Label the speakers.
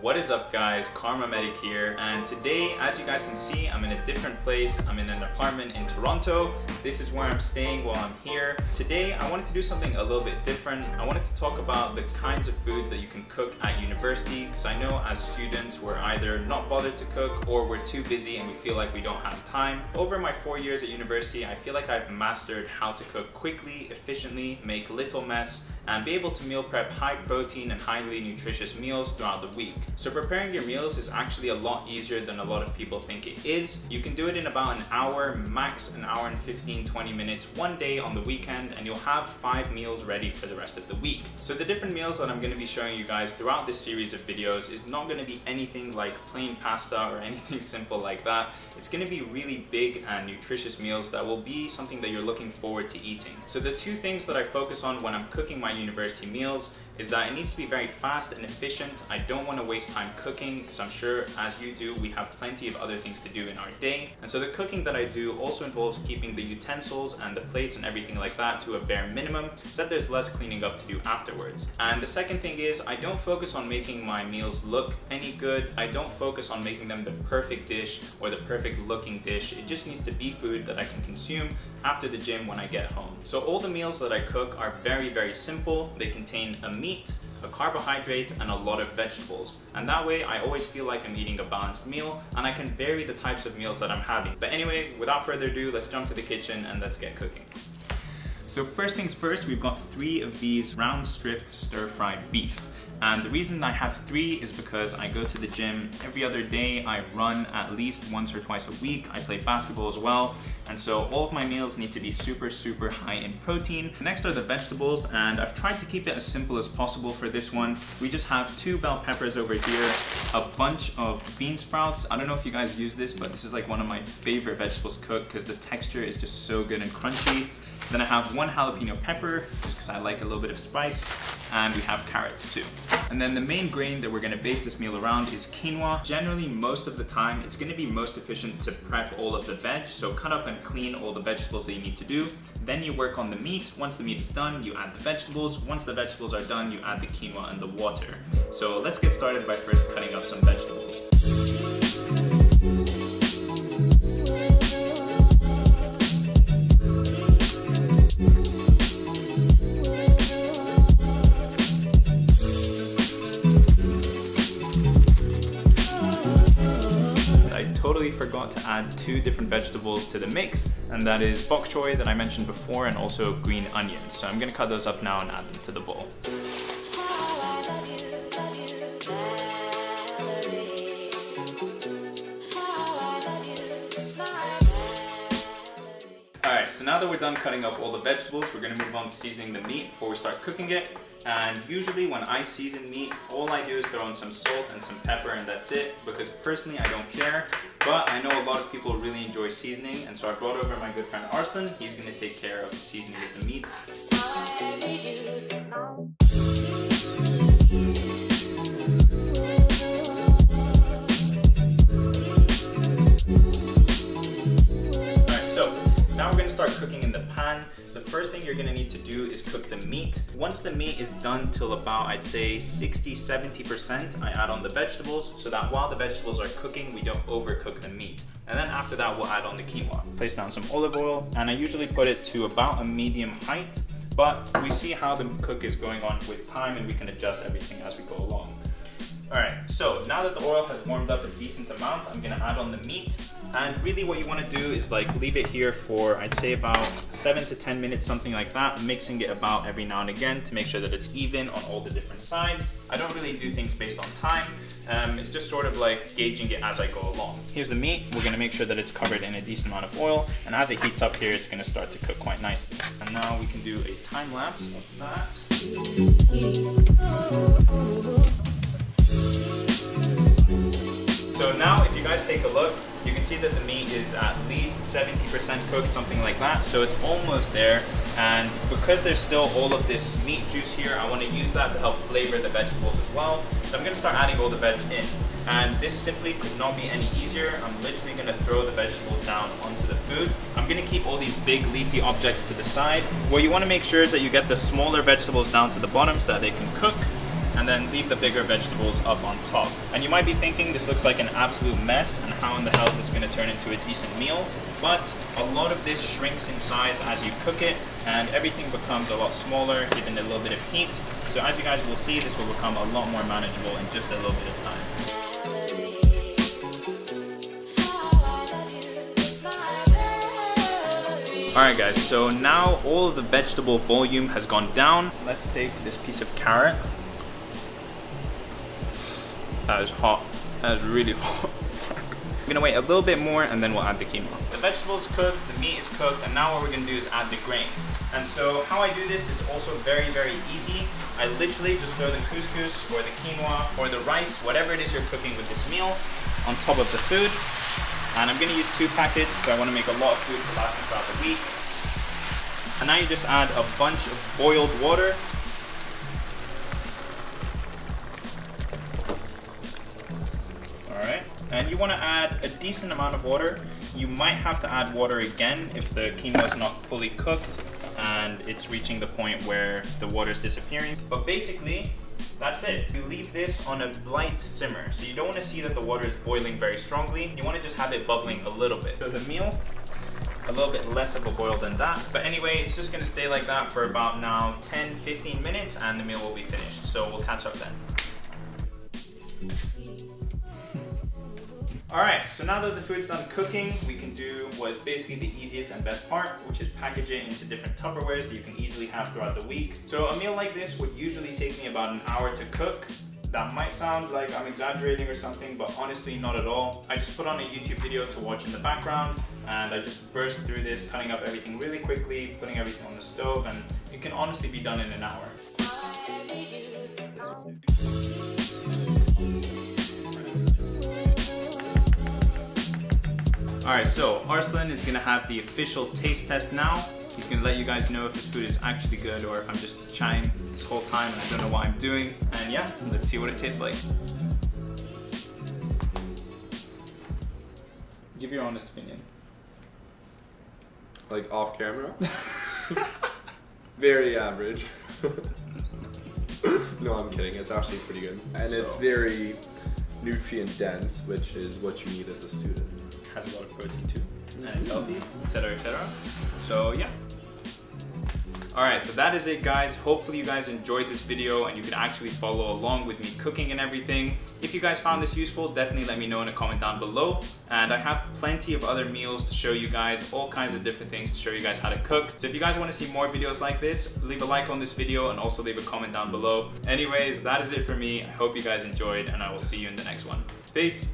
Speaker 1: What is up guys, Karma Medic here, and today, as you guys can see, I'm in a different place. I'm in an apartment in Toronto. This is where I'm staying while I'm here. Today, I wanted to do something a little bit different. I wanted to talk about the kinds of foods that you can cook at university, because I know as students, we're either not bothered to cook or we're too busy and we feel like we don't have time. Over my 4 years at university, I feel like I've mastered how to cook quickly, efficiently, make little mess, and be able to meal prep high protein and highly nutritious meals throughout the week. So preparing your meals is actually a lot easier than a lot of people think it is. You can do it in about an hour, max an hour and 15-20 minutes one day on the weekend, and you'll have 5 meals ready for the rest of the week. So the different meals that I'm going to be showing you guys throughout this series of videos is not going to be anything like plain pasta or anything simple like that. It's going to be really big and nutritious meals that will be something that you're looking forward to eating. So the two things that I focus on when I'm cooking my university meals is that it needs to be very fast and efficient. I don't want to waste time cooking because I'm sure as you do, we have plenty of other things to do in our day. And so the cooking that I do also involves keeping the utensils and the plates and everything like that to a bare minimum so that there's less cleaning up to do afterwards. And the second thing is I don't focus on making my meals look any good. I don't focus on making them the perfect dish or the perfect looking dish. It just needs to be food that I can consume after the gym when I get home. So all the meals that I cook are very, very simple. They contain a meat, a carbohydrate, and a lot of vegetables. And that way I always feel like I'm eating a balanced meal and I can vary the types of meals that I'm having. But anyway, without further ado, let's jump to the kitchen and let's get cooking. So first things first, we've got 3 of these round strip stir-fried beef. And the reason I have 3 is because I go to the gym every other day. I run at least once or twice a week. I play basketball as well. And so all of my meals need to be super, super high in protein. Next are the vegetables, and I've tried to keep it as simple as possible for this one. We just have 2 bell peppers over here, a bunch of bean sprouts. I don't know if you guys use this, but this is like one of my favorite vegetables cooked because the texture is just so good and crunchy. Then I have 1 jalapeno pepper, just because I like a little bit of spice, and we have carrots too. And then the main grain that we're gonna base this meal around is quinoa. Generally, most of the time, it's gonna be most efficient to prep all of the veg, so cut up and clean all the vegetables that you need to do. Then you work on the meat. Once the meat is done, you add the vegetables. Once the vegetables are done, you add the quinoa and the water. So let's get started by first cutting up some vegetables. Totally forgot to add 2 different vegetables to the mix, and that is bok choy that I mentioned before and also green onions. So I'm gonna cut those up now and add them to the bowl. Alright, so now that we're done cutting up all the vegetables, we're going to move on to seasoning the meat before we start cooking it. And usually when I season meat, all I do is throw in some salt and some pepper and that's it, because personally I don't care. But I know a lot of people really enjoy seasoning, and so I brought over my good friend Arslan. He's going to take care of the seasoning of the meat. Now we're going to start cooking in the pan. The first thing you're going to need to do is cook the meat. Once the meat is done till about, I'd say 60-70%, I add on the vegetables so that while the vegetables are cooking, we don't overcook the meat. And then after that, we'll add on the quinoa. Place down some olive oil, and I usually put it to about a medium height, but we see how the cook is going on with time and we can adjust everything as we go along. Alright, so now that the oil has warmed up a decent amount, I'm going to add on the meat. And really what you want to do is like leave it here for, I'd say about 7 to 10 minutes, something like that, mixing it about every now and again to make sure that it's even on all the different sides. I don't really do things based on time. It's just sort of like gauging it as I go along. Here's the meat. We're going to make sure that it's covered in a decent amount of oil, and as it heats up here, it's going to start to cook quite nicely. And now we can do a time lapse of that. So now if you guys take a look, you can see that the meat is at least 70% cooked, something like that. So it's almost there. And because there's still all of this meat juice here, I want to use that to help flavor the vegetables as well. So I'm going to start adding all the veg in. And this simply could not be any easier. I'm literally going to throw the vegetables down onto the food. I'm going to keep all these big leafy objects to the side. What you want to make sure is that you get the smaller vegetables down to the bottom so that they can cook. and then leave the bigger vegetables up on top. And you might be thinking this looks like an absolute mess and how in the hell is this going to turn into a decent meal? But a lot of this shrinks in size as you cook it, and everything becomes a lot smaller given a little bit of heat. So as you guys will see, this will become a lot more manageable in just a little bit of time. Alright guys, so now all of the vegetable volume has gone down. Let's take this piece of carrot. That is hot. That is really hot. I'm gonna wait a little bit more and then we'll add the quinoa. The vegetables cooked, the meat is cooked, and now what we're gonna do is add the grain. And so how I do this is also very, very easy. I literally just throw the couscous or the quinoa or the rice, whatever it is you're cooking with this meal, on top of the food. And I'm gonna use 2 packets because I wanna make a lot of food to last me throughout the week. And now you just add a bunch of boiled water. And you want to add a decent amount of water. You might have to add water again if the quinoa is not fully cooked and it's reaching the point where the water is disappearing. But basically, that's it. You leave this on a light simmer. So you don't want to see that the water is boiling very strongly. You want to just have it bubbling a little bit. So the meal, a little bit less of a boil than that. But anyway, it's just going to stay like that for about now 10-15 minutes and the meal will be finished. So we'll catch up then. Alright, so now that the food's done cooking, we can do what is basically the easiest and best part, which is package it into different Tupperwares that you can easily have throughout the week. So a meal like this would usually take me about an hour to cook. That might sound like I'm exaggerating or something, but honestly not at all. I just put on a YouTube video to watch in the background, and I just burst through this, cutting up everything really quickly, putting everything on the stove, and it can honestly be done in an hour. Alright, so Arslan is gonna have the official taste test now. He's gonna let you guys know if this food is actually good or if I'm just chatting this whole time and I don't know what I'm doing. And yeah, let's see what it tastes like. Give your honest opinion.
Speaker 2: Like off camera? Very average. No, I'm kidding. It's actually pretty good. And it's very nutrient dense, which is what you need as a student.
Speaker 1: Has a lot of protein too, and it's healthy, etc, etc. So yeah. Alright, so that is it guys. Hopefully you guys enjoyed this video and you could actually follow along with me cooking and everything. If you guys found this useful, definitely let me know in a comment down below. And I have plenty of other meals to show you guys, all kinds of different things to show you guys how to cook. So if you guys want to see more videos like this, leave a like on this video and also leave a comment down below. Anyways, that is it for me. I hope you guys enjoyed and I will see you in the next one. Peace!